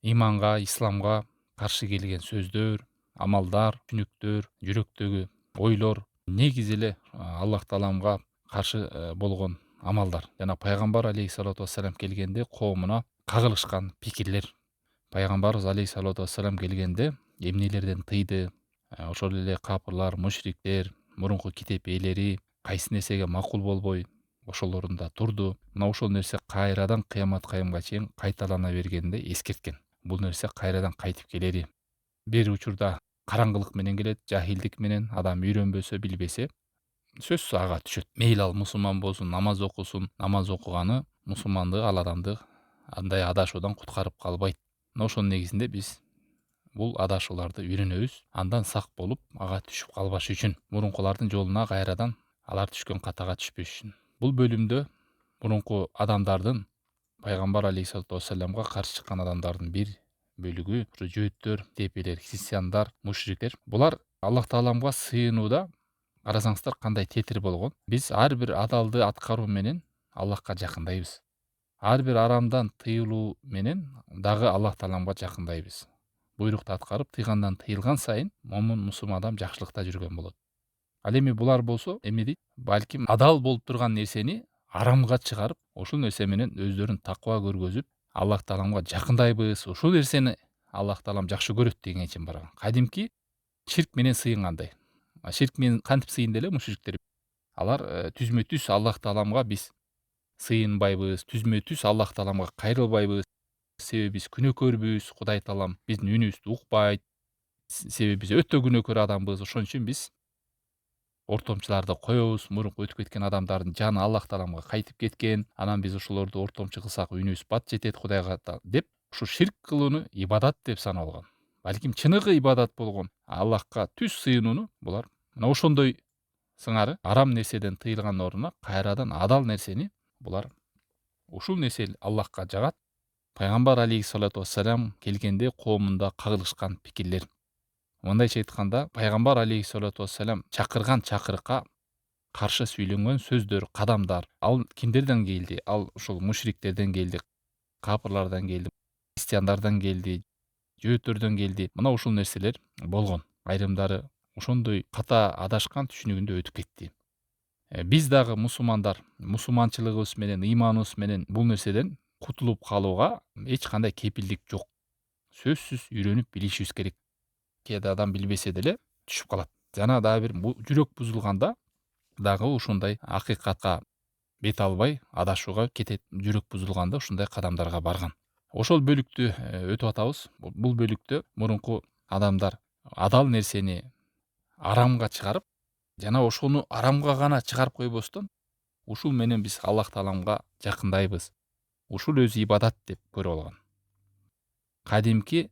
иманга, исламга каршы келген сөздөр, амалдар, түшүнүктөр, жүрөктөгү ойлор негизи эле Аллах тааламга каршы болгон амалдар жана пайгамбар алейхиссалату вассалам келгенде коомуна кагылышкан пикирлер. Пайгамбарыбыз алейхиссалату вассалам келгенде эмнелерден тыйды, ошол эле капырлар, мушриктер, мурунку китеп ээлери кайсы нерсеге макул болбой ошолорунда турду. Мына ошол нерсе кайрадан кыямат кайымга чейин кайталана бергенде эскерткен. Бул нерсе кайрадан кайтып келери. Бир учурда караңгылык менен келет, жахилдик менен, адам үйрөнбөсө, билбесе сөзсүз ага түшөт. Мейли ал мусулман болсун, намаз окусун, намаз окуганы мусулмандыгы ал адамды андай адашуудан куткарып калбайт. Мына ошонун негизинде биз бул адашууларды үйрөнөбүз, андан сак болуп, ага түшүп калбаш үчүн, мурункулардын жолуна кайрадан алар түшкөн катага түшпөш үчүн. Бул бөлүмдө мурунку адамдардын пайгамбар алейхиссалату вассаламга каршы чыккан адамдардын бир бөлүгү ушу жөөттөр, тепелер, христиандар, мушриктер. Булар Аллах тааламга сыйынууда карасаңыздар кандай тетир болгон. Биз ар бир адалды аткаруу менен Аллахка жакындайбыз. Ар бир арамдан тыйылуу менен дагы Аллах тааламга жакындайбыз. Буйрукту аткарып, тыйгандан тыйылган сайын момун мусулман адам жакшылыкта жүргөн болот. Ал эми булар болсо эмне дейт? Балким адал болуп турган нерсени арамга чыгарып, ошол нерсе менен өздөрүн таква көргөзүп, Аллах тааламга жакындайбыз, ушул нерсени Аллах таалам жакшы көрөт дегенге чейин барган. Кадимки ширк менен сыйынгандай. Ширк менен кантип сыйынды эле мушриктер? Алар түзмө түз Аллах тааламга биз сыйынбайбыз, түзмө түз Аллах тааламга кайрылбайбыз. Себеби биз күнөөкөрбүз, Кудай таалам биздин үнүбүздү укпайт. Себеби биз өтө күнөөкөр адамбыз. Ошон үчүн биз ортомчуларды коебуз. Мурунку өтүп кеткен адамдардын жаны Аллах тааламга кайтып кеткен. Анан биз ошолорду ортомчу кылсак үнүбүз бат жетет Кудайга деп, ушу ширк кылууну ибадат деп санап алган. Балким чыныгы ибадат болгон Аллахка түз сыйынууну булар мына ошондой сыңары арам нерседен тыйылган ордуна кайрадан адал нерсени булар ушул нерсе Аллахка жагат. Пайгамбар алейхиссалату вассалам келгенде коомунда кагылышкан пикирлер. Мындайча айтканда, пайгамбар алейхиссалату вассалам чакырган чакырыкка каршы сүйлөнгөн сөздөр, кадамдар ал кимдерден келди? Ал ушул мушриктерден келди, капырлардан келди, христиандардан келди, жөөттөрдөн келди. Мына ушул нерселер болгон. Айрымдары ошондой ката адашкан түшүнүгүндө өтүп кетти. Биз дагы мусулмандар мусулманчылыгыбыз менен, ыйманыбыз менен бул нерседен кутулуп калууга эч кандай кепилдик жок. Сөзсүз үйрөнүп билишибиз керек. Кээде адам билбесе деле түшүп калат. Жана дагы бир жүрөк бузулганда дагы ушундай акыйкатка бет албай адашууга кетет. Жүрөк бузулганда ушундай кадамдарга барган. Ошол бөлүктү өтүп атабыз. Бул бөлүктө мурунку адамдар адал нерсени арамга чыгарып, жана ошону арамга гана чыгарып койбостон, ушул менен биз Аллах тааламга жакындайбыз. Ушул өзү ибадат деп көрүп алган. Кадимки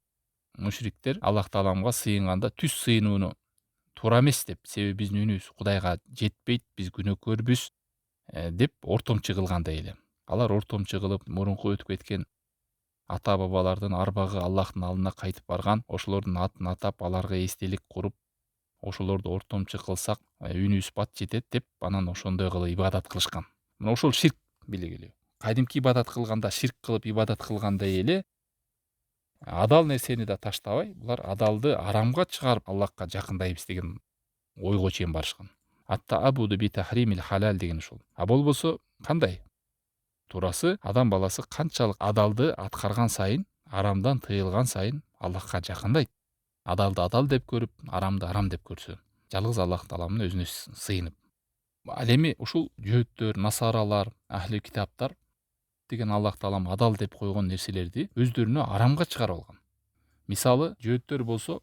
мушриктер Аллах тааламга сыйынганда түз сыйынууну туура эмес деп, себеби биздин үнүбүз Кудайга жетпейт, биз күнөөкөрбүз деп ортомчу кылгандай эле. Алар ортомчу кылып, мурунку өтүп кеткен ата бабалардын арбагы Аллахтын алдына кайтып барган, ошолордун атын атап, аларга эстелик куруп, ошолорду ортомчу кылсак үнүбүз бат жетет деп, анан ошондой кылып ибадат кылышкан. Мына ошол ширк билгиле. Кадимки ибадат кылганда ширк кылып ибадат кылгандай эле адал нерсени да таштабай, булар адалды арамга чыгарып Аллахка жакындайбыз деген ойго чейин барышкан. Ат-таабуду би тахримил халал деген ушул. А болбосо кандай? Туурасы адам баласы канчалык адалды аткарган сайын, арамдан тыйылган сайын Аллахка жакындайт. Адалды адал деп көрүп, арамды арам деп көрсө, жалгыз Аллах тааламдын өзүнө сыйынып. Ал эми ушул жөөттөр, насаралар, ахли китаптар деген Аллах таалам адал деп койгон нерселерди өздөрүнө арамга чыгарып алган. Мисалы, жөөттөр болсо,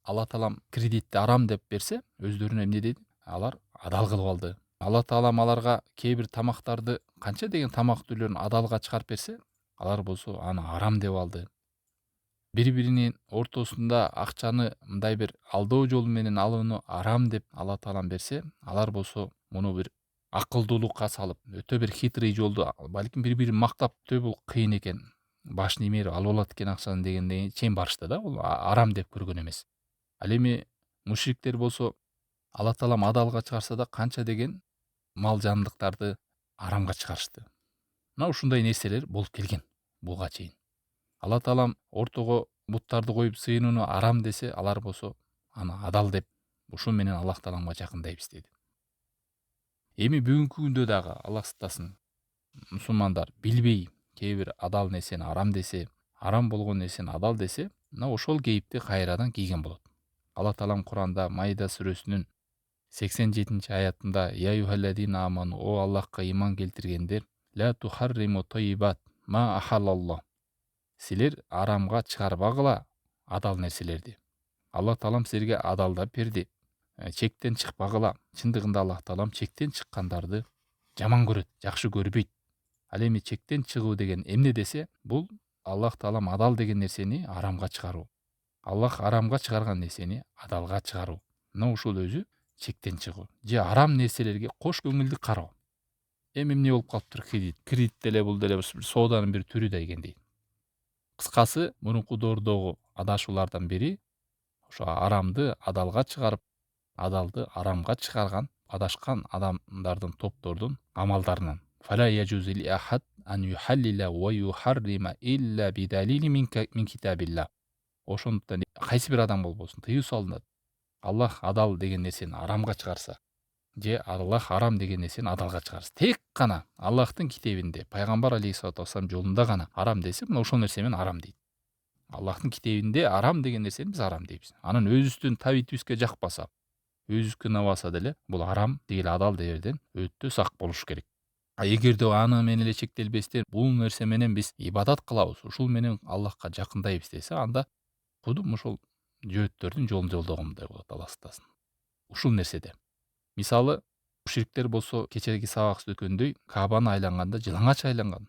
Алла таалам кредитти арам деп берсе, өздөрүнө эмне дейт? Алар адал кылып алды. Алла таалам аларга кээ бир тамактарды, канча деген тамак түрлөрүн адалга чыгарып берсе, алар болсо аны арам деп алды. Бири-биринин ортосунда акчаны мындай бир алдоо жолу менен алууну арам деп Алла таалам берсе, алар болсо муну бир акылдуулукка салып, өтө бир хитрый жолду, балким бири-бирин мактап, өтө бул кыйын экен, башын иймерип алып алат экен акчаны дегенден чейин барышты да, бул арам деп көргөн эмес. Ал эми мушриктер болсо, Алла таалам адалга чыгарса да канча деген мал жандыктарды арамга чыгарышты. Мына ушундай нерселер болуп келген буга чейин. Алла таалам ортого буттарды коюп сыйынууну арам десе, алар болсо аны адал деп, ушул менен Аллах тааламга жакындайбыз деди. Эми бүгүнкү күндө дагы Аллах сактасын, мусулмандар билбей кээ бир адал нерсени арам десе, арам болгон нерсени адал десе, мына ошол кейипти кайрадан кийген болот. Алла таалам Куранда Майда сүрөсүнүн 87 аятында Я юхалладина аману, о Аллахка иман келтиргендер, ла тухарриму тойибат ма ахалаллах. Силер арамга чыгарбагыла адал нерселерди. Аллах таалам силерге адалдап берди. Чектен чыкпагыла. Чындыгында Аллах таалам чектен чыккандарды жаман көрөт, жакшы көрбөйт. Ал эми чектен чыгуу деген эмне десе, бул Аллах таалам адал деген нерсени арамга чыгаруу. Аллах арамга чыгарган нерсени адалга чыгаруу. Мына ушул өзү чектен чыгуу. Же арам нерселерге кош көңүлдү кароо. Эми эмне болуп калыптыр? Кредит деле бул деле сооданын бир түрү да экендей. Кыскасы, мурунку доордогу адашуулардан бири ошо арамды адалга чыгарып, адалды арамга чыгарган адашкан адамдардын топтордун амалдарынан. Фала яжузу ли ахад ан юхаллила ва юхаррима илля бидалили мин китабилла. Ошондуктан кайсы бир адам болбосун тыюу салынат. Аллах адал деген нерсени арамга чыгарса, же Аллах арам деген нерсени адалга чыгарса, тек гана Аллахтын китебинде, пайгамбар алейхиссалату вассалам жолунда гана арам десе, мына ошол нерсе менен арам дейт. Аллахтын китебинде арам деген нерсени биз арам дейбиз. Анан өзүбүздүн табитибизге жакпаса, өзүбүзгө унабаса деле, бул арам тигил адал деберден өтө сак болуш керек. Эгерде аны менен эле чектелбестен, бул нерсе менен биз ибадат кылабыз, ушул менен Аллахка жакындайбыз десе, анда кудум ушул жөөттөрдүн жолун жолдогомундай болот, Алла сактасын. Ушул нерседе. Мисалы, мушриктер болсо кечеги сабакта өткөндөй Каабаны айланганда жылаңач айланган.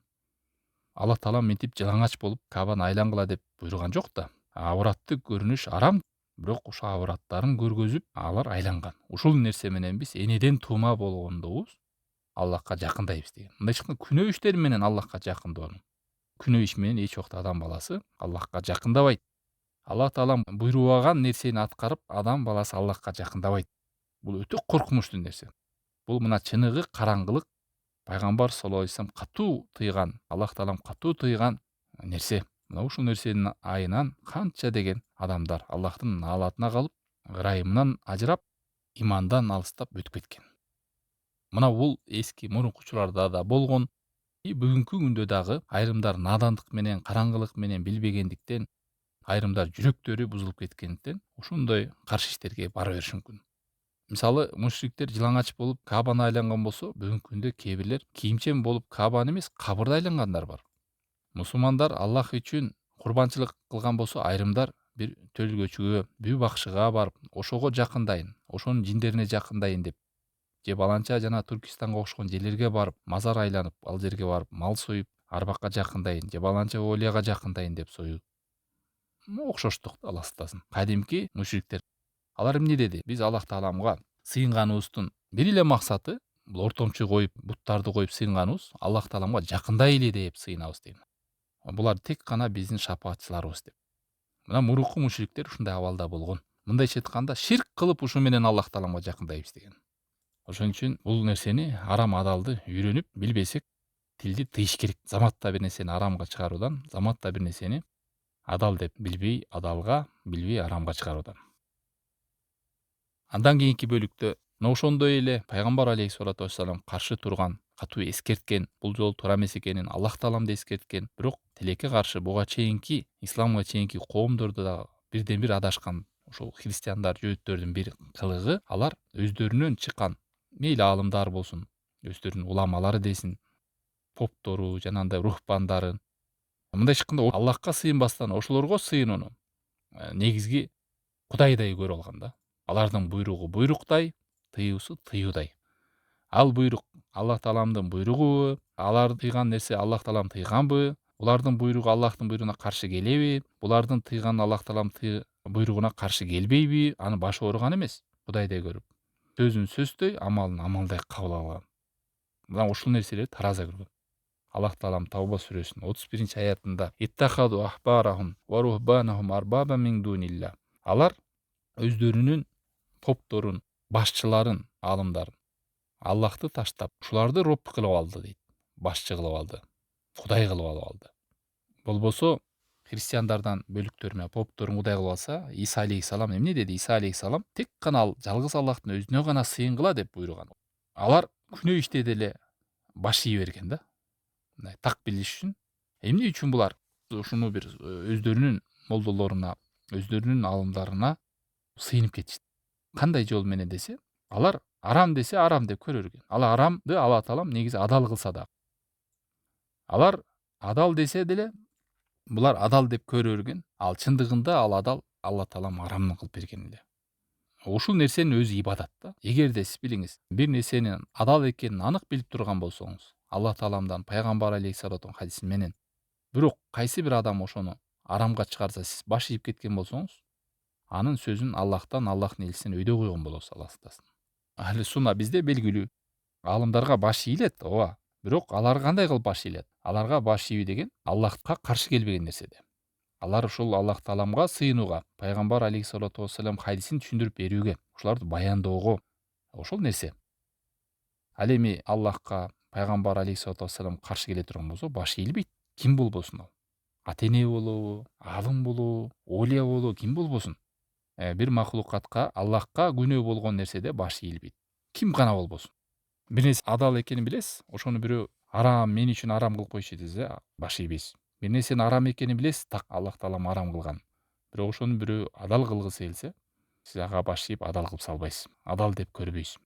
Аллах таалам мынтип жылаңач болуп Каабаны айлангыла деп буйруган жок да. Авратты көрүнүш арам, бирок ошо авраттарын көргөзүп алар айланган. Ушул нерсе менен биз энеден туума болгондобуз Аллахка жакындайбыз деген. Мындай күнөө иштер менен Аллахка жакындоо. Күнөө иш менен эч убакта адам баласы Аллахка жакындабайт. Аллах таалам буйрубаган нерсени аткарып, адам баласы Аллахка жакындабайт. Бул өтө коркунучтуу нерсе. Бул мына чыныгы караңгылык, пайгамбар саллаллаху алейхи вассалам катуу тыйган, Аллах таалам катуу тыйган нерсе. Мына ушул нерсенин айынан канча деген адамдар Аллахтын наалатына калып, ырайымынан ажырап, имандан алыстап өтүп кеткен. Мына бул эски мурунку учурларда да болгон, бүгүнкү күндө дагы айрымдар надандык менен, караңгылык менен билбегендиктен, айрымдар жүрөктөрү бузулуп кеткендиктен ушундай каршы иштерге бара бериши мүмкүн. Мисалы, мушриктер жылаңач болуп Каабаны айланган болсо, бүгүнкү күндө кээ бирлер кийимчен болуп Каабаны эмес, кабырды айлангандар бар. Мусулмандар Аллах үчүн курбанчылык кылган болсо, айрымдар бир төлгөчүгө, бүү бакчыга барып, ошого жакындайын, ошонун жиндерине жакындайын деп, же баланча жана Туркистанга окшогон жерлерге барып, мазар айланып, ал жерге барып, мал союп, арбакка жакындайын, же баланча олияга жакындайын деп союу. Окшоштук, Алла сактасын. Кадимки мушриктер алар эмне деди? Биз Аллах тааламга сыйынганыбыздын бир эле максаты, бул ортомчу коюп, буттарды коюп сыйынганыбыз Аллах тааламга жакындайлы деп сыйынабыз дейм. Булар тек гана биздин шапаатчыларыбыз деп. Мына мурунку мушриктер ушундай абалда болгон. Мындайча айтканда, ширк кылып ушу менен Аллах тааламга жакындайбыз деген. Ошон үчүн бул нерсени арам адалды үйрөнүп билбесек, тилди тыйыш керек. Заматта бир нерсени арамга чыгаруудан, заматта бир нерсени адал деп билбей адалга, билбей арамга чыгаруудан. Андан кийинки бөлүктө мына ошондой эле пайгамбар алейхиссалату вассалам каршы турган, катуу эскерткен, бул жол туура эмес экенин Аллах таалам да эскерткен. Бирок тилекке каршы буга чейинки, исламга чейинки коомдордо да бирден бир адашкан ошол христиандар, жөөттөрдүн бир кылыгы, алар өздөрүнөн чыккан, мейли аалымдар болсун, өздөрүнүн уламалары десин, поптору, жанагындай рухбандарын, мындайча айтканда Аллахка сыйынбастан ошолорго сыйынууну негизги Кудайдай көрүп алган да. Алардын буйругу буйруктай, тыюусу тыюудай. Ал буйрук Аллах тааламдын буйругубу, алар тыйган нерсе Аллах таалам тыйганбы, булардын буйругу Аллахтын буйругуна каршы келеби, булардын тыйган Аллах таалам буйругуна каршы келбейби, аны башы ооруган эмес, Кудайдай көрүп. Сөзүн сөздөй, амалын амалдай кабыл алган. Мына ушул нерселер тараза көргөн. Аллах таалам Тавба сүрөсүнүн 31 аятында «Иттахаду ахбарахум ва рухбанахум арбаба мин дунилла». Алар өздөрүнүн топторун, башчыларын, аалымдарын Аллахты таштап, ушуларды роб кылып алды дейт. Башчы кылып алды, Кудай кылып алып алды. Болбосо христиандардан бөлүктөрүнө попторун кудай кылып алса, Иса алейхисалам эмне деди? Иса алейхисалам тек гана ал жалгыз Аллахтын өзүнө гана сыйынгыла деп буйруган. Алар күнөө иштеди эле баш ийи берген да. Мындай так билиш үчүн. Эмне үчүн булар ушуну бир өздөрүнүн молдолоруна, өздөрүнүн алымдарына сыйынып кетишти? Кандай жол менен десе, алар арам десе арам деп көрө берген. Ал арамды Алла таалам негизи адал кылса да. Алар адал десе деле булар адал деп көрө берген. Ал чындыгында ал адал Алла таалам арамын кылып берген эле. Ушул нерсенин өзү ибадат да. Эгерде сиз билиңиз, бир нерсенин адал экенин анык билип турган болсоңуз, Алла тааламдан пайгамбар алейхиссалату хадиси менен, бирок кайсы бир адам ошону арамга чыгарса, сиз баш ийип кеткен болсоңуз, анын сөзүн Аллахтан, Аллахтын элчисинен өйдө койгон болосуз, Алла сактасын. Ахли сунна бизде белгилүү аалымдарга баш ийилет, ооба. Бирок алар кандай кылып баш ийилет? Аларга баш ийүү деген Аллахка каршы келбеген нерседе. Алар ушул Аллах тааламга сыйынууга, пайгамбар алейхиссалату вассалам хадисин түшүндүрүп берүүгө, ушуларды баяндоого, ошол нерсе. Ал эми Аллахка, пайгамбар алейхиссалату вассалам каршы келе турган болсо, баш ийилбейт. Ким болбосун ал? Ата-эне болобу, алым болобу, олия болобу, ким болбосун? Бир махлукатка, Аллахка күнөө болгон нерседе баш ийилбейт. Ким гана болбосун. Бир нерсе адал экенин билесиз, ошону бирөө арам, мен үчүн арам кылып койчу десе, баш ийбейсиз. Бир нерсенин арам экенин билесиз, так Аллах таалам арам кылган. Бирок ошону бирөө адал кылгысы келсе, сиз ага баш ийип адал кылып салбайсыз. Адал деп көрбөйсүз.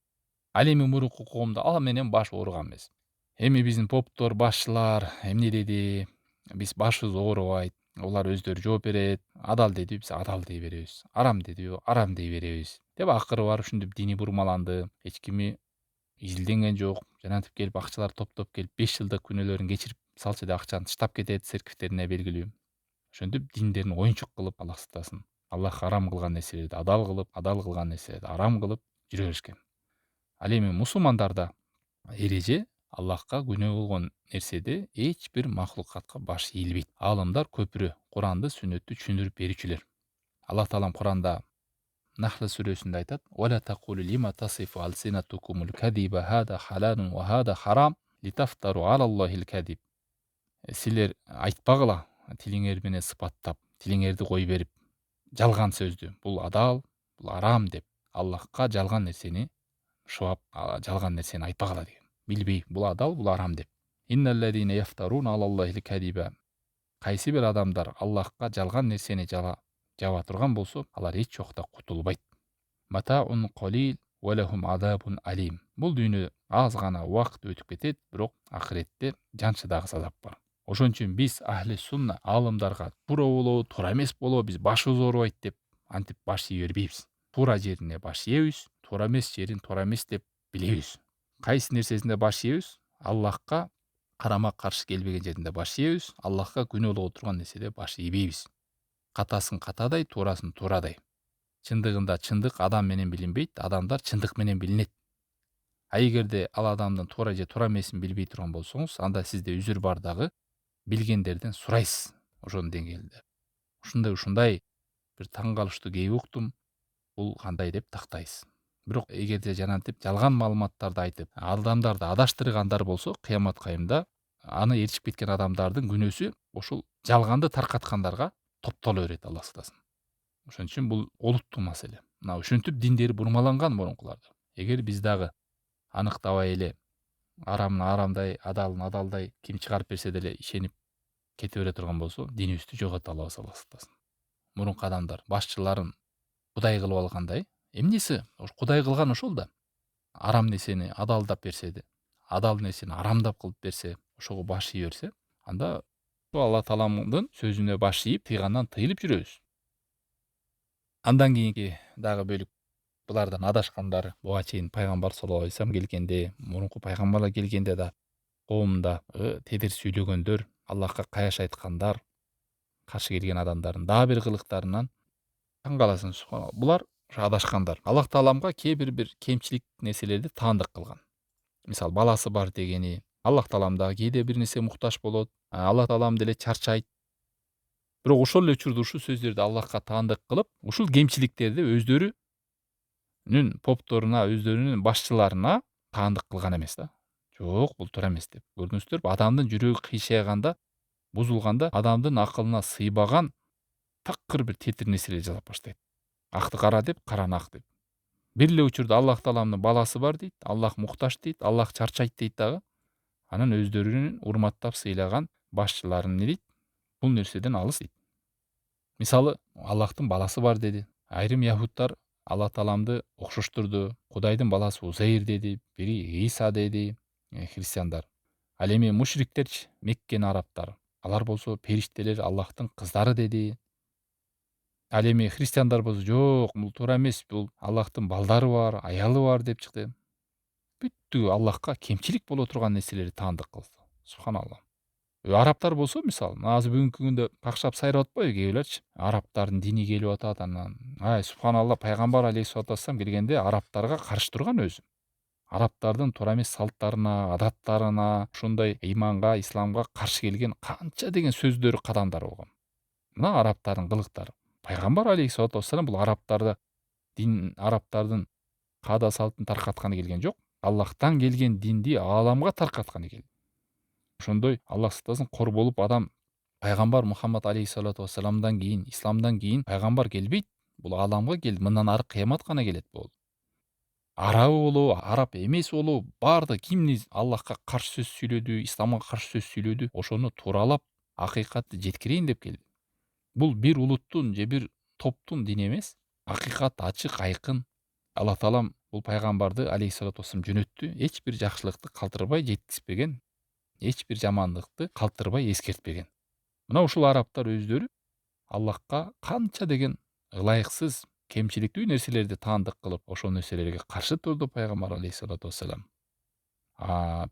Ал эми мурунку коомдо ал менен баш ооруган эмес. Эми биздин поптор, башчылар эмне деди? Биз башыбыз оорубайт. Олар өздөрү жооп берет. Адал деди, биз адал дей беребиз. Арам дедиби, арам дей беребиз. Деп акыры барып ушинтип дини бурмаланды. Эч кими изилденген жок. Жанатип келип акчалар топтоп келип 5 жылдык күнөөлөрүн кечирип салчу да акчаны таштап кетет церковьтерине белгилүү. Ошентип диндерин оюнчук кылып, Аллах сактасын, Аллах арам кылган нерселерди адал кылып, адал кылган нерселерди арам кылып жүрө беришкен. Ал эми мусулмандарда эреже Аллахка күнөө болгон нерседе эч бир махлукатка баш ийилбейт. Аалымдар көпүрө Куранды, сүннөттү түшүндүрүп берүүчүлөр. Аллах таалам Куранда Нахл сүрөсүндө айтат: "Вала тaqulu lima tasifu alsinatukumul kadiba hada halalun wa hada haram litaftaru alallohil kadib." Силер айтпагыла, тилиңер менен сыпаттап, тилиңерди кой берип, жалган сөздү. Бул адал, бул арам деп Аллахка жалган нерсени шубап, жалган нерсени айтпагыла деген. Билбей, бул адал, бул арам деп. Инналлазина яфтаруна алаллохил кадиба. Кайсы бир адамдар Аллахка жалган нерсени жаба турган болсо, алар эч жокто кутулбайт. Матаун qalil wa lahum azabun alim. Бул дүйнө аз гана убакыт өтүп кетет, бирок акыретте жанчыдагы азап бар. Ошон үчүн биз ахли сунна аалымдарга туура болобу, туура эмес болобу, биз башыбыз оорубайт деп антип баш ий бербейбиз. Туура жерине баш ийебиз, туура эмес жерин туура эмес деп билебиз. Кайсы нерсесинде баш ийебиз? Аллахка карама каршы келбеген жеринде баш ийебиз, Аллахка күнөөлөгө турган нерседе баш ийбейбиз. Катасын катадай, туурасын туурадай. Чындыгында чындык адам менен билинбейт, адамдар чындык менен билинет. А эгерде ал адамдын туура же туура эмесин билбей турган болсоңуз, анда сизде үзүр бар дагы билгендерден сурайсыз ошонун деңгээлинде. Ушундай бир таң калыштуу кейип уктум. Бул кандай деп тактайсыз. Бирок эгерде жанагынтип жалган маалыматтарды айтып, адамдарды адаштыргандар болсо, кыямат кайымда аны ээрчип кеткен адамдардын күнөөсү ошол жалганды таркаткандарга топтоло берет, Алла сактасын. Ошон үчүн бул олуттуу маселе. Мына ушинтип диндери бурмаланган мурункуларда. Эгер биз дагы аныктабай эле арамын арамдай, адалын адалдай ким чыгарып берсе деле ишенип кете бере турган болсо, динибизди жогото алабыз, Алла сактасын. Мурунку адамдар башчыларын кудай кылып алгандай, эмнеси? Кудай кылган ошол да. Арам нерсени адалдап берсе де, адал нерсени арамдап кылып берсе, ошого баш ий берсе, анда Алла тааламдын сөзүнө баш ийип, тыйгандан тыйылып жүрөбүз. Андан кийинки дагы бөлүк булардан адашкандар буга чейин пайгамбар саллаллаху алейхи вассалам келгенде, мурунку пайгамбарлар келгенде да коомунда тедир сүйлөгөндөр, Аллахка каяш айткандар, каршы келген адамдардын дагы бир кылыктарынан таң каласың. Булар адашкандар. Аллах тааламга кээ бир кемчилик нерселерди таандык кылган. Мисалы, баласы бар дегени, Аллах таалам дагы кээде бир нерсе муктаж болот, Аллах таалам деле чарчайт. Бирок ошол эле учурда ушул сөздөрдү Аллахка таандык кылып, ушул кемчиликтерди өздөрүнүн попторуна, өздөрүнүн башчыларына таандык кылган эмес да. Жок, бул туура эмес деп. Көрдүңүздөр, адамдын жүрөгү кыйшайганда бузулганда адамдын акылына сыйбаган такыр бир тетир нерселер жасап баштайт. Акты кара деп, караны ак деп. Бир эле учурда Аллах Тааламдын баласы бар дейт, Аллах муктаж дейт, Аллах чарчайт дейт дагы. Анан өздөрүнүн урматтап сыйлаган башчыларын эмне дейт? Бул нерседен алыс дейт. Мисалы, Аллахтын баласы бар деди. Айрым яһудтар Алла Тааламды окшоштурду. Кудайдын баласы Узейр деди, бири Иса деди, христиандар. Ал эми мушриктерчи, Меккенин арабтары. Алар болсо периштелер Аллахтын кыздары деди. Ал эми христиандар болсо жок, бул туура эмес, бул Аллахтын балдары бар, аялы бар деп чыкты. Бүттү Аллахка кемчилик боло турган нерселерди таандык кылды. Субханалла. Арабтар болсо мисалы, азыр бүгүнкү күндө какшап сайрап атпайбы кээ бирлерчи? Арабтардын дини келип атат, анан субханалла, пайгамбар алейхиссалату вассалам келгенде арабтарга каршы турган өзү. Арабтардын туура эмес салттарына, адаттарына, ушундай ыйманга, исламга каршы келген канча деген сөздөрү, кадамдары болгон. Мына арабтардын кылыктары. Пайгамбар алейхиссалату вассалам бул арабтардын каада салтын таркатканы келген жок. Аллахтан келген динди ааламга таркатканы келди. Ошондой Аллах сактасын, кор болуп адам пайгамбар Мухаммад алейхиссалату вассаламдан кийин, исламдан кийин пайгамбар келбейт. Бул ааламга келди. Мындан ары кыямат гана келет болду. Арабы болобу, араб эмес болобу, баардыгы кимди Аллахка каршы сөз сүйлөдү, исламга каршы сөз сүйлөдү, ошону тууралап, акыйкатты жеткирейин деп келди. Бул бир улуттун же бир топтун дини эмес. Акыйкат ачык, айкын. Алла Таалам бул пайгамбарды алейхиссалату вассалам жөнөттү. Эч бир жакшылыкты калтырбай жеткизбеген, эч бир жамандыкты калтырбай эскертпеген. Мына ушул арабтар өздөрү Аллахка канча деген ылайыксыз, кемчиликтүү нерселерди таандык кылып, ошол нерселерге каршы турду пайгамбар алейхиссалату вассалам.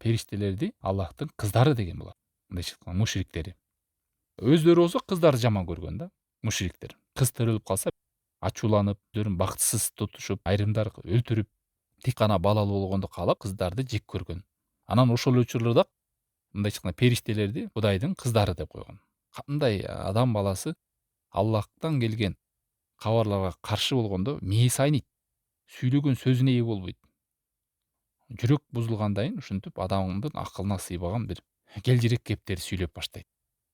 Периштелерди Аллахтын кыздары деген булар. Мындайча айтканда мушриктери. Өздөрү болсо кыздарды жаман көргөн да, мушриктер. Кыз төрөлүп калса ачууланып, өздөрүн бактысыз тутушуп, айрымдар өлтүрүп, тик гана балалуу болгонду каалап, кыздарды жек көргөн. Анан ошол учурларда мындайча айтканда периштелерди Кудайдын кыздары деп койгон. Кандай адам баласы Аллахтан келген кабарларга каршы болгондо мээси айныйт, сүйлөгөн сөзүнө ээ болбойт. Жүрөк бузулгандан кийин ушинтип адамдын акылына сыйбаган бир келжирек кептерди сүйлөп баштайт.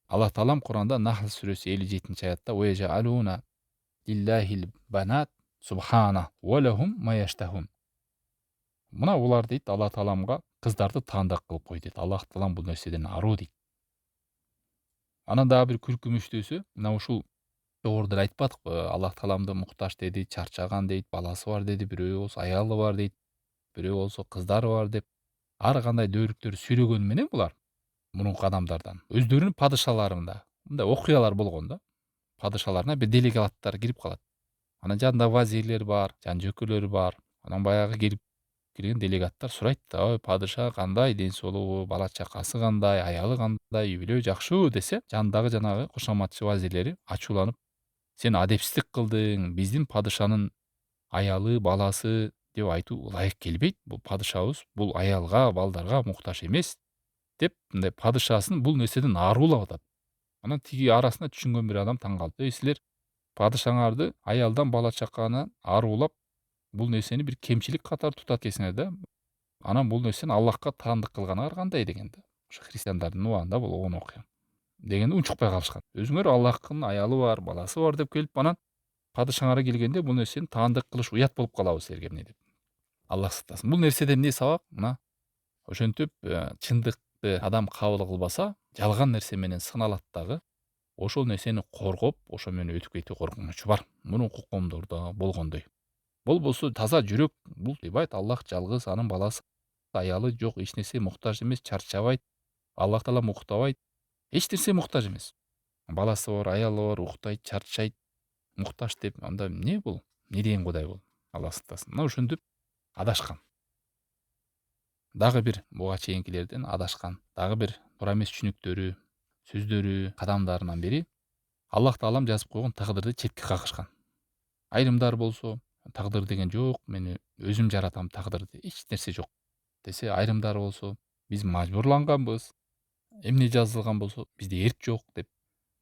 Аллах Таалам Куранда Нахл сүрөсү 57-аятта «Уяжалуна лиллахил банат субхана ва лахум ма яштахун». Мына улар дейт Алла Тааламга кыздарды таандык кылып кой дейт. Аллах Таалам бул нерседен аруу дейт. Анан дагы бир күркүмүштүүсү, мына ушул жогоруда айтпадыкпы, Аллах Тааламды муктаж деди, чарчаган дейт, баласы бар деди, бирөө болсо аялы бар дейт, бирөө болсо кыздары бар деп, ар кандай дөөрүктөр сүйлөгөнү менен булар мурунку адамдардан өздөрүнүн падышаларында мындай окуялар болгон да. Падышаларына бир делегаттар кирип калат. Анан жанында вазирлер бар, жан жөкөлөр бар. Анан баягы кирген делегаттар сурайт: «Ой, падыша кандай, ден соолугу, бала чакасы кандай, аялы кандай, үй бүлө жакшыбы?» десе, жанындагы жанагы кошоматчы вазирлери ачууланып: «Сен адепсиздик кылдың, биздин падышанын аялы, баласы деп айтуу ылайык келбейт. Бул падышабыз, бул аялга, балдарга муктаж эмес» деп, мындай падышасын бул нерседен аруулап атат. Анан тиги арасында түшүнгөн бир адам таң калды: «Силер падышаңарды аялдан, бала чаканан аруулап, бул нерсени бир кемчилик катары тутат экенсиңер да. Анан бул нерсени Аллахка таандык кылганыңар кандай?» деген да. Ошо христиандардын убагында болгон окуя. Дегенде унчукпай калышкан. Өзүңөр Аллахтын аялы бар, баласы бар деп келип, анан падышаңарга келгенде бул нерсени таандык кылыш уят болуп калабы силерге эмне деп. Аллах сактасын. Бул нерседен эмне сабак? Мына ошентип чындыкты адам кабыл кылбаса, жалган нерсе менен сыналат дагы. Ошол нерсени коргоп, ошо менен өтүп кетүү коркунучу бар. Мурунку коомдордо болгондой. Болбосо таза жүрөк, бул дебайт, Аллах жалгыз, анын баласы, аялы жок, эч нерсе муктаж эмес, чарчабайт. Аллах Таалам уктабайт. Эч нерсе муктаж эмес. Баласы бар, аялы бар, уктайт, чарчайт, муктаж деп, анда эмне бул? Эмне деген Кудай бул? Аллах сактасын. Мына ошентип адашкан. Дагы бир буга чейинкилерден адашкан, дагы бир туура эмес түшүнүктөрү, сөздөрү, кадамдарынан бири Аллах Таалам жазып койгон тагдырды четке какышкан. Айрымдар болсо, тагдыр деген жок, мен өзүм жаратам тагдырды, эч нерсе жок десе, айрымдар болсо, биз мажбурланганбыз, эмне жазылган болсо бизде эрк жок деп.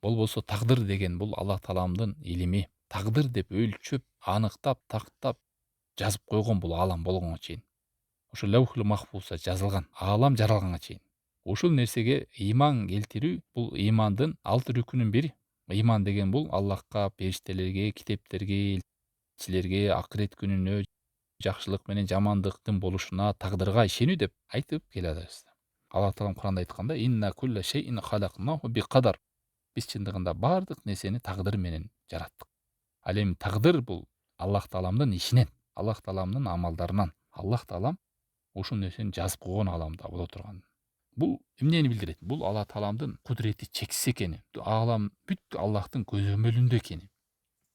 Болбосо тагдыр деген бул Аллах Тааламдын илими. Тагдыр деп өлчөп, аныктап, тактап жазып койгон бул аалам болгонго чейин. Ошо Лаухул Махфузда жазылган, аалам жаралганга чейин. Ушул нерсеге ыйман келтирүү бул ыймандын 6 рүкүнүн бири. Ыйман деген бул Аллахка, периштелерге, китептерге, элчилерге, акырет күнүнө, жакшылык менен жамандыктын болушуна, тагдырга ишенүү деп айтып келатабыз. Алла таалам Куранда айтканда: «Инна кулла шейин халакнаху би кадар». Биз чындыгында бардык нерсени тагдыр менен жараттык. Ал эми тагдыр бул Аллах тааламдын ишинен, Аллах тааламдын амалдарынан. Аллах таалам ушул нерсени жазып койгон ааламда боло турган. Бул эмнени билдирет? Бул Алла тааламдын кудурети чексиз экени, аалам бүт Аллахтын көзөмөлүндө экени.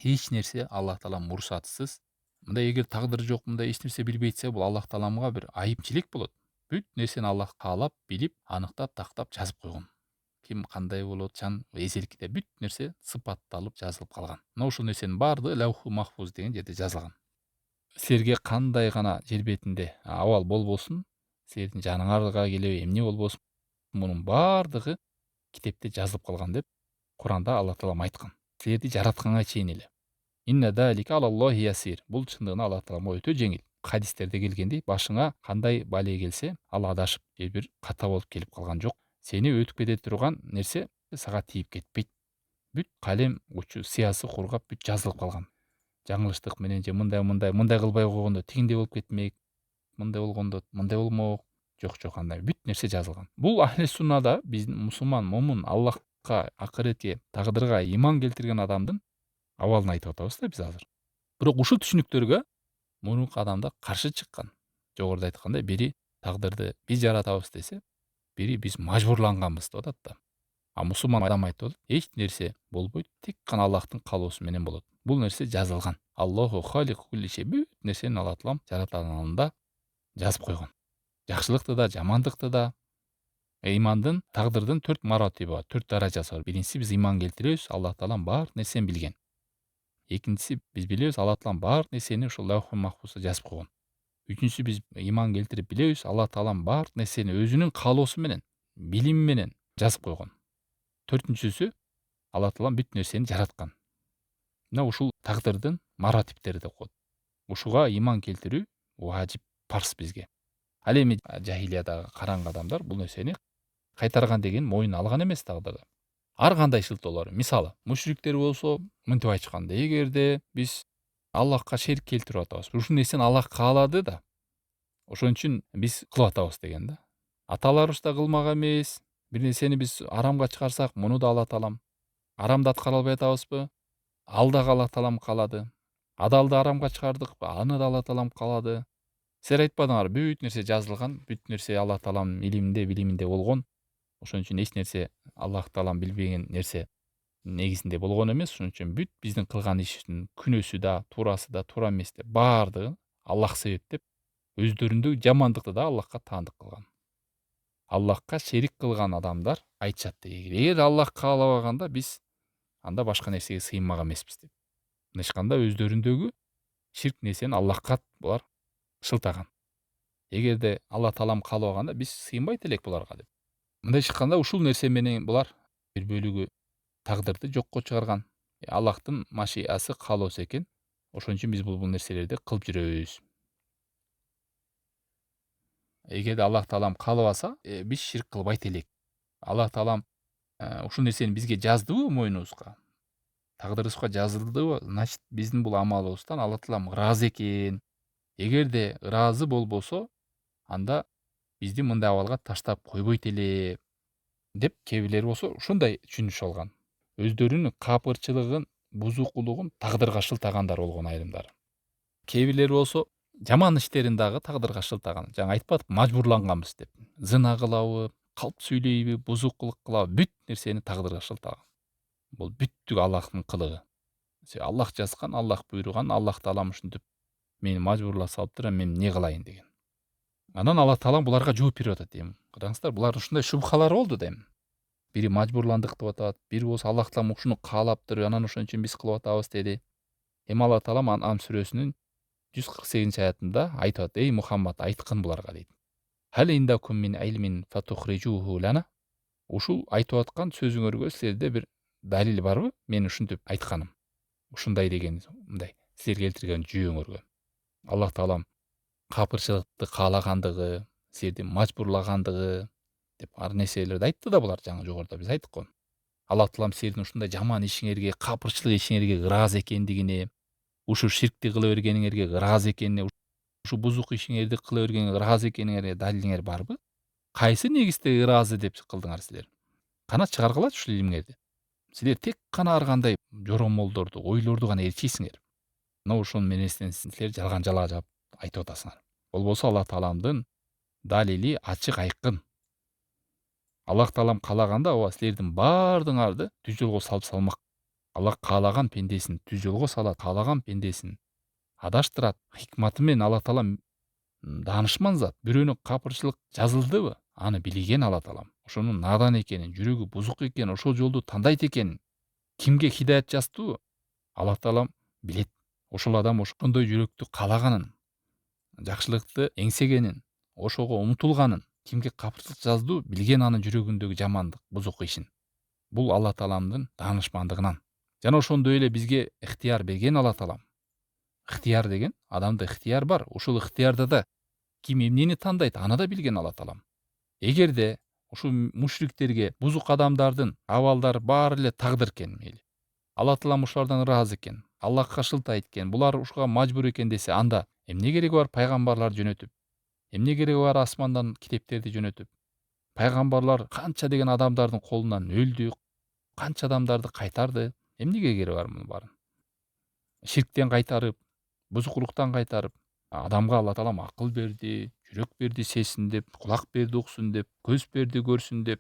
Эч нерсе Аллах таалам мурсатсыз. Мындай эгер тагдыр жок, мындай эч нерсе билбейт бул Аллах тааламга бир айыпчилик болот. Бүт нерсени Аллах каалап, билип, аныктап, тактап жазып койгон. Ким кандай болот, эзеликте бүт нерсе сыпатталып жазылып калган. Мына ушул нерсенин баардыгы Лауху Махфуз деген жерде жазылган. Силерге кандай гана жер бетинде абал болбосун, силердин жаныңарга келеби эмне болбосун, мунун баардыгы китепте жазылып калган деп Куранда Алла таалам айткан. Силерди жаратканга чейин эле. Инна далика алаллахи ясир. Бул чындыгында Алла тааламга өтө жеңил. Хадистерде келгендей, башыңа кандай бале келсе, ал адашып же бир ката болуп келип калган жок. Сени өтүп кете турган нерсе сага тийип кетпейт. Бүт калем учу, сыясы кургап бүт жазылып калган. Жаңылыштык менен же мындай кылбай койгондо тигиндей болуп кетмек, мындай болгондо мындай болмок. Жок, андай бүт нерсе жазылган. Бул ахли суннада биздин мусулман, момун, Аллахка, акыретке, тагдырга ыйман келтирген адамдын абалын айтып атабыз да биз азыр. Бирок ушул түшүнүктөргө мурунку адамдар каршы чыккан. Жогоруда айткандай, бири тагдырды биз жаратабыз десе, бири биз мажбурланганбыз деп атат да. А мусулман адам айтып атат, эч нерсе болбойт, тек гана Аллахтын каалоосу менен болот. Бул нерсе жазылган. Аллаху халику кулли шей. Бүт нерсени Алла таалам жаратканында жазып койгон. Жакшылыкты да, жамандыкты да. Ыймандын, тагдырдын 4 маратиби бар, 4 даражасы бар. Биринчиси биз ыйман келтиребиз, Алла таалам баардык нерсени билген. Экинчиси биз билебиз, Алла таалам баардык нерсени ушул Лаухул Махфузда жазып койгон. Үчүнчүсү биз ыйман келтирип билебиз, Алла таалам баардык нерсени өзүнүн каалоосу менен, билими менен жазып койгон. Төртүнчүсү Алла таалам бүт нерсени жараткан. Мына ушул тагдырдын маратиптери деп коет. Ушуга ыйман келтирүү важип, парз бизге. Ал эми жахилиядагы караңгы адамдар бул нерсени кайтарган деген моюнуна алган эмес тагдырды. Ар кандай шылтоолор. Мисалы, мушриктер болсо мынтип айтышкан: эгерде биз Аллахка шерик келтирип атабыз, ушул нерсени Аллах каалады да, ошон үчүн биз кылып атабыз деген да. Аталарыбыз да кылмак эмес, бир нерсени биз арамга чыгарсак, муну да Алла таалам арамдаткара албай атабызбы? Ал дагы Алла таалам каалады. Адалды арамга чыгардыкпы? Аны да Алла таалам каалады. Силер айтпадыңар, бүт нерсе жазылган, бүт нерсе Алла таалам илиминде, билиминде болгон. Ошон үчүн эч нерсе Аллах таалам билбеген нерсе негизинде болгон эмес. Ошон үчүн бүт биздин кылган ишибиздин күнөөсү да, туурасы да, туура эмеси да баардыгы Аллах себеп деп өздөрүндө жамандыкты да Аллахка таандык кылган. Аллахка шерик кылган адамдар айтышат деги. Эгер Аллах каалабаганда биз анда башка нерсеге сыйынмак эмеспиз деп. Мындайча өздөрүндөгү ширк нерсени Аллахка булар шылтаган. Эгерде Алла таалам каалабаганда биз сыйынбайт элек буларга деп. Мындайча айтканда ушул нерсе менен булар бир бөлүгү тагдырды жокко чыгарган. Аллахтын машиясы, каалоосу экен. Ошон үчүн биз бул нерселерди кылып жүрөбүз. Эгерде Аллах таалам каалабаса, биз ширк кылбайт элек. Аллах таалам ушул нерсени бизге жаздыбы мойнубузга? Тагдырыбызга жазылдыбы? Значит, биздин бул амалыбыздан Алла таалам ыраазы экен. Эгерде ыраазы болбосо, анда бизди мындай абалга таштап койбойт эле деп кээ бирлери болсо ушундай түшүнүшүп алган. Өздөрүнүн капырчылыгын, бузукулугун тагдырга шылтагандар болгон айрымдары. Кээ бирлери болсо жаман иштерин дагы тагдырга шылтаган. Жаңы айтып атып, мажбурланганбыз деп. Зына кылабы, калп сүйлөйбү, бузукулук кылабы, бүт нерсени тагдырга шылтаган. Бул бүттүк Аллахтын кылыгы. Аллах жазган, Аллах буйруган, Аллах таалам ушинтип мени мажбурлап салыптыр, мен эмне кылайын деген. Анан Алла таалам буларга жооп берип атат эми. Караңыздар, булар ушундай шубхалар болду да эми. Бири мажбурландык деп атат, бири болсо Аллах таалам ушуну каалаптыр, анан ошон үчүн биз кылып атабыз деди. Эми Алла таалам Ан'ам сүрөсүнүн 148 аятында айтып атат: "Эй Мухаммад, айткын буларга" дейт. Хал индакум мин илмин фатухрижуху лана. Ушул айтып аткан сөзүңөргө силерде бир далил барбы? Мен ушинтип айтканым. Ушундай деген мындай силер келтирген жүйөңөргө. Аллах таалам капырчылыкты каалагандыгы, силерди мажбурлагандыгы, деп ар нерселерди айтты да булар жаңы жогоруда биз айттык го. Аллах таалам силердин ушундай жаман ишиңерге, капырчылык ишиңерге ыраазы экендигине, ушу ширкти кыла бергениңерге ыраазы экенине, ушу бузук ишиңерди кыла бергениңерге ыраазы экениңерге далилиңер барбы? Кайсы негизде ыраазы деп кылдыңар силер? Кана чыгаргылачы ушул илимиңерди. Силер тек кана ар кандай жоромолдорду, ойлорду гана ээрчисиңер. Мына ошонун менен силер жалган жала айтып атасыңар. Болбосо Аллах Тааламдын далили ачык айкын. Аллах Таалам каалаганда ооба силердин баардыгыңарды түз жолго салып салмак. Аллах каалаган пендесин түз жолго салат, каалаган пендесин адаштырат. Хикматы менен Аллах Таалам даанышман зат. Бирөөнүн капырчылык жазылдыбы? Аны билген Аллах Таалам. Ошонун надан экенин, жүрөгү бузук экенин, ошол жолду тандайт экенин, кимге хидаят жаздыбы? Аллах Таалам билет. Ошол адам ошондой жүрөктү каалаганын, жакшылыкты эңсегенин, ошого умтулганын, кимге капырчылык жаздыбы? Билген анын жүрөгүндөгү жамандык, бузук ишин. Бул Аллах Тааламдын даанышмандыгынан. Жана ошондой эле бизге ыктыяр берген Аллах Таалам. Ыктыяр деген адамда ыктыяр бар. Ушул ыктыярда да ким эмнени тандайт, аны да билген Аллах Таалам. Эгерде ушул мушриктерге, бузук адамдардын абалдары баары эле тагдыр экен мейли. Аллах Таалам ушулардан ыраазы экен, Аллахка шылтайт экен, булар ушуга мажбур экен десе, анда эмне кереги бар пайгамбарлар жөнөтүп, эмне кереги бар асмандан китептерди жөнөтүп? Пайгамбарлар канча деген адамдардын колунан өлдү, канча адамдарды кайтарды, эмнеге кереги бар мунун баарын? Ширктен кайтарып, бузукулуктан кайтарып, адамга Алла Таалам акыл берди, жүрөк берди сезсин деп, кулак берди уксун деп, көз берди көрсүн деп.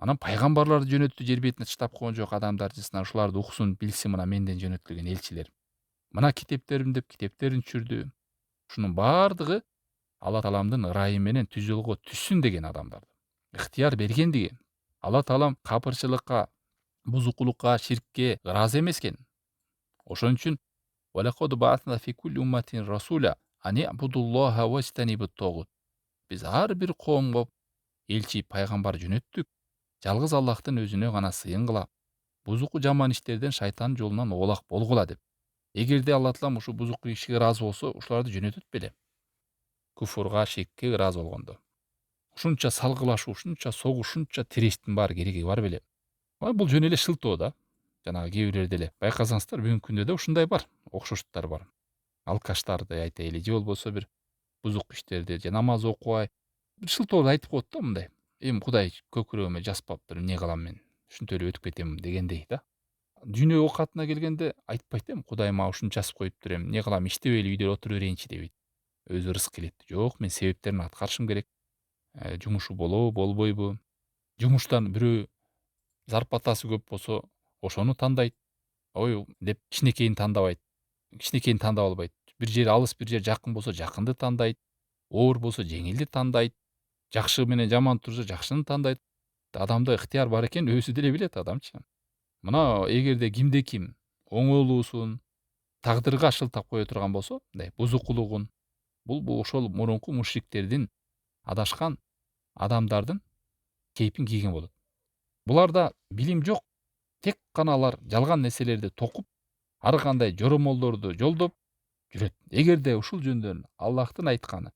Анан пайгамбарларды жөнөттү, жер бетине таштап койгон жок, адамдар жысына ушуларды уксун, билсин, мына менден жөнөтүлгөн элчилер. Мына китептерим деп китептерин түшүрдү. Ушунун баардыгы Алла Тааламдын ырайы менен түз жолго түшсүн деген адамдар. Ыктыяр бергендиги. Алла Таалам капырчылыкка, бузукулукка, ширкке ыраазы эмес экен. Ошон үчүн وَلَقَدْ بَعَثْنَا فِي كُلِّ أُمَّةٍ رَسُولًا أَنِ اعْبُدُوا اللَّهَ وَاجْتَنِبُوا الطَّاغُوتَ. Биз ар бир коомго элчи, пайгамбар жөнөттүк. Жалгыз Аллахтын өзүнө гана сыйынгыла, бузуку жаман иштерден, шайтан жолунан оолак болгула деп. Эгерде Алла Таалам ушу бузук ишке ыраазы болсо, ушуларды жөнөтөт беле? Куфурга, ширкке ыраазы болгондо. Ушунча салгылашуу, ушунча согуш, ушунча тирештин баары кереги бар беле? Бул жөн эле шылтоо да. Жанагы кээ бирлерде эле байкасаңыздар, бүгүнкү күндө да ушундай бар, окшоштуктар бар. Алкаштарды айтайлы, же болбосо бир бузук иштерди, же намаз окубай, бир шылтоолорду айтып коет да мындай. Эми Кудай көкүрөгүмө жазбаптыр, эмне кылам мен? Ушинтип эле өтүп кетем дегендей да. Дүйнө оокатына келгенде айтпайт эми, Кудай мага ушуну жазып коюптур, эми эмне кылам, иштебейли үйдө отура берейинчи дебейт. Өзү ырыскы келет. Жок, мен себептерин аткарышым керек. Жумушу болобу, болбойбу? Жумуштан бирөө зарплатасы көп болсо, ошону тандайт. Ой деп кичинекейин тандабайт. Кичинекейин тандап албайт. Бир жер алыс, бир жер жакын болсо жакынды тандайт. Оор болсо жеңилди тандайт. Жакшы менен жаман турса жакшыны тандайт. Адамда ыктыяр бар экенин өзү деле билет адамчы. Мына эгерде кимде ким оңоолуусун тагдырга шылтап кое турган болсо, мындай бузукулугун, бул ошол мурунку мушриктердин, адашкан адамдардын кейпин кийген болот. Буларда билим жок. Тек кана алар жалган нерселерди токуп, ар кандай жоромолдорду жолдоп жүрөт. Эгерде ушул жөндөн Аллахтын айтканы,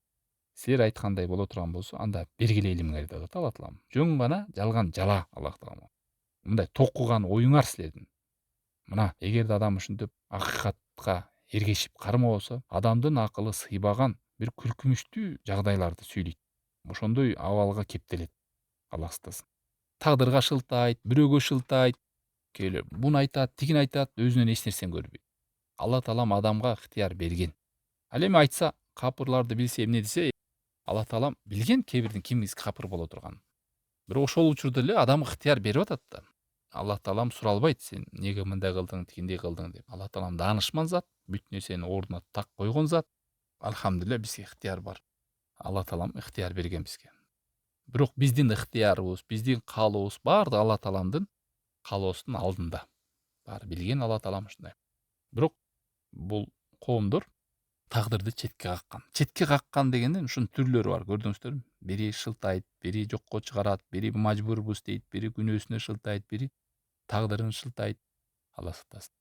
силер айткандай боло турган болсо, анда бергиле илимиңерди деп атат Алла Таалам. Жөн гана жалган жала Аллах Таалам. Мындай токуган оюңар силердин. Мына эгерде адам ушинтип акыйкатка эргешип кармабосо, адамдын акылы сыйбаган бир күлкүмүштүү жагдайларды сүйлөйт. Ошондой абалга кептелет. Аллах сактасын. Тагдырга шылтайт, бирөөгө шылтайт, келе буну айтат, тигин айтат, өзүнөн эч нерсени көрбөйт. Алла Таалам адамга ыктыяр берген. Ал эми айтса, капырларды билсе, эмне десе, Алла Таалам билген кээ бирдин кимиз капыр боло турганын. Бирок ошол учурда эле адамга ыктыяр берип атат да. Алла Таалам суралбайт, сен неге мындай кылдың, тигиндей кылдың деп. Алла Таалам даанышман зат, бүт нерсени ордуна так койгон зат. Алхамдулилля, бизге ыктыяр бар. Алла Таалам ыктыяр берген бизге. Бирок биздин ыктыярыбыз, биздин каалообуз баардыгы Алла Тааламдын каалоосунун алдында. Баары билген Алла Таалам ушундай. Бирок бул коомдор тагдырды четке каккан. Четке каккан дегенден ушунун түрлөрү бар, көрдүңүздөрбү? Бири шылтайт, бири жокко чыгарат, бири мажбурбуз дейт, бири күнөөсүнө шылтайт, бири тагдырын шылтайт. Алла сактасын.